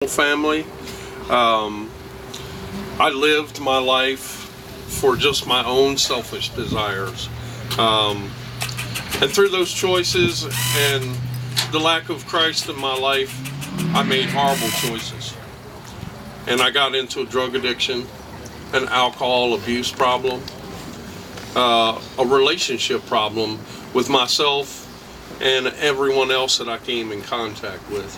family. I lived my life for just my own selfish desires. And through those choices and the lack of Christ in my life, I made horrible choices. And I got into a drug addiction, an alcohol abuse problem, a relationship problem with myself and everyone else that I came in contact with.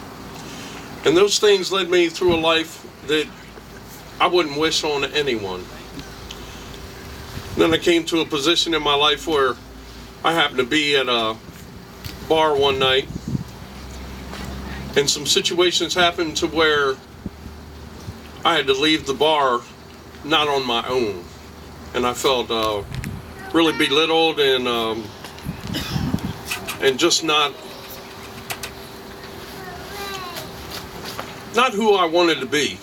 And those things led me through a life that I wouldn't wish on anyone. Then I came to a position in my life where I happened to be at a bar one night, and some situations happened to where I had to leave the bar not on my own. And I felt really belittled and just not who I wanted to be.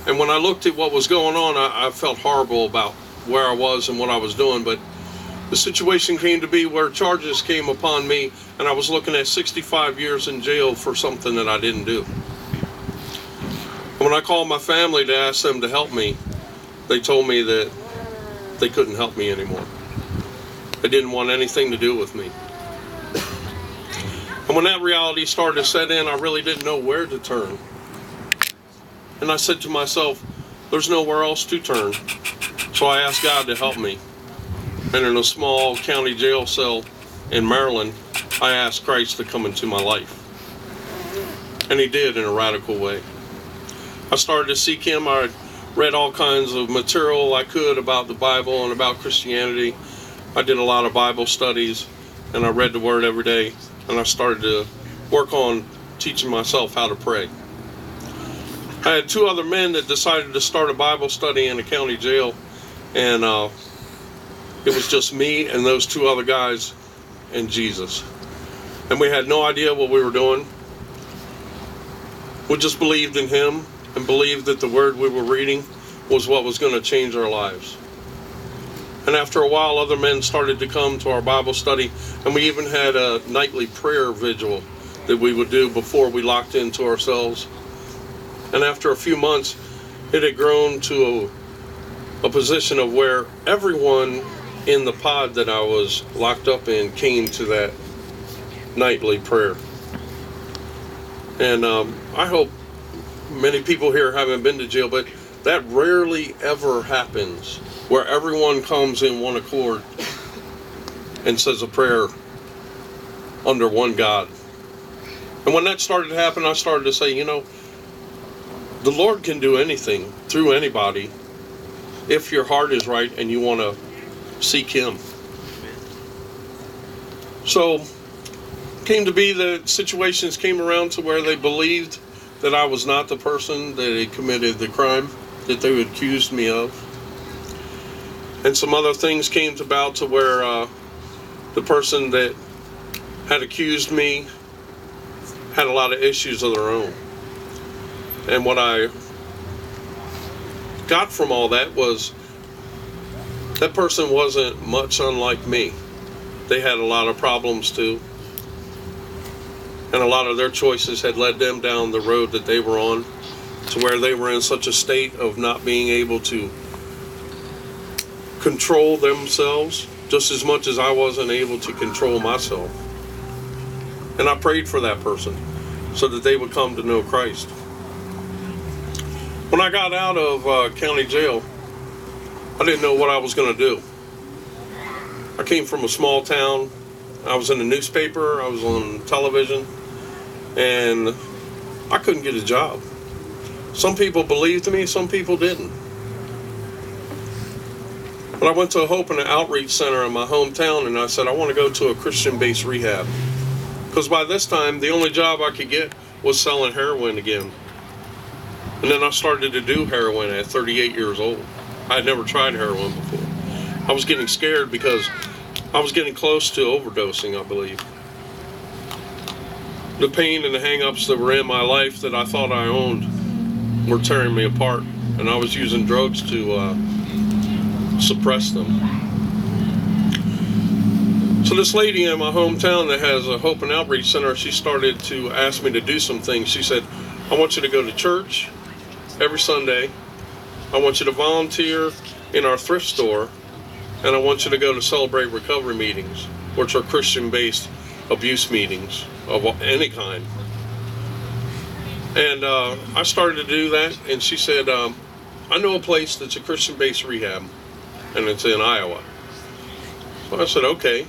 And when I looked at what was going on, I felt horrible about where I was and what I was doing. But the situation came to be where charges came upon me, and I was looking at 65 years in jail for something that I didn't do. When I called my family to ask them to help me, they told me that they couldn't help me anymore. They didn't want anything to do with me. And when that reality started to set in, I really didn't know where to turn. And I said to myself, there's nowhere else to turn. So I asked God to help me. And in a small county jail cell in Maryland, I asked Christ to come into my life. And He did in a radical way. I started to seek Him. I read all kinds of material I could about the Bible and about Christianity. I did a lot of Bible studies, and I read the Word every day. And I started to work on teaching myself how to pray. I had two other men that decided to start a Bible study in a county jail, and it was just me and those two other guys and Jesus. And we had no idea what we were doing. We just believed in Him and believed that the Word we were reading was what was going to change our lives. And after a while, other men started to come to our Bible study, and we even had a nightly prayer vigil that we would do before we locked into ourselves. And after a few months, it had grown to a position of where everyone in the pod that I was locked up in came to that nightly prayer. And I hope many people here haven't been to jail, but that rarely ever happens, where everyone comes in one accord and says a prayer under one God. And when that started to happen, I started to say, the Lord can do anything through anybody if your heart is right and you want to seek Him. So, came to be that situations came around to where they believed that I was not the person that had committed the crime that they accused me of. And some other things came about to where the person that had accused me had a lot of issues of their own. And what I got from all that was that person wasn't much unlike me. They had a lot of problems too. And a lot of their choices had led them down the road that they were on, to where they were in such a state of not being able to control themselves just as much as I wasn't able to control myself. And I prayed for that person so that they would come to know Christ. When I got out of county jail, I didn't know what I was going to do. I came from a small town. I was in the newspaper, I was on television, and I couldn't get a job. Some people believed me, some people didn't. But I went to a Hope and Outreach Center in my hometown, and I said, I want to go to a Christian-based rehab. Because by this time, the only job I could get was selling heroin again. And then I started to do heroin at 38 years old. I had never tried heroin before. I was getting scared because I was getting close to overdosing, I believe. The pain and the hang-ups that were in my life that I thought I owned were tearing me apart. And I was using drugs to suppress them. So this lady in my hometown that has a Hope and Outreach Center, she started to ask me to do some things. She said, I want you to go to church every Sunday. I want you to volunteer in our thrift store. And I want you to go to Celebrate Recovery meetings, which are Christian-based abuse meetings of any kind. And I started to do that, and she said, I know a place that's a Christian-based rehab, and it's in Iowa. So I said, okay.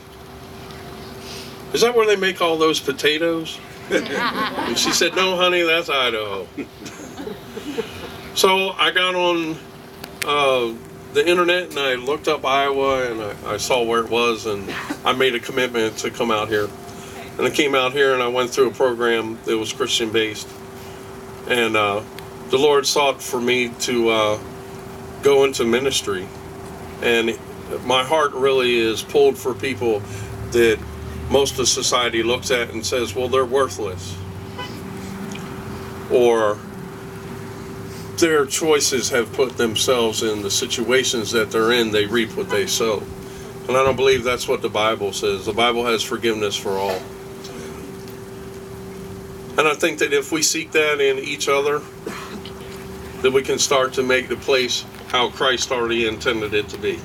Is that where they make all those potatoes? And she said, no, honey, that's Idaho. So I got on the internet and I looked up Iowa, and I saw where it was, and I made a commitment to come out here. And I came out here and I went through a program that was Christian-based. And the Lord sought for me to go into ministry. And my heart really is pulled for people that most of society looks at and says, well, they're worthless. Or their choices have put themselves in the situations that they're in, they reap what they sow. And I don't believe that's what the Bible says. The Bible has forgiveness for all. And I think that if we seek that in each other, that we can start to make the place how Christ already intended it to be.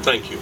Thank you.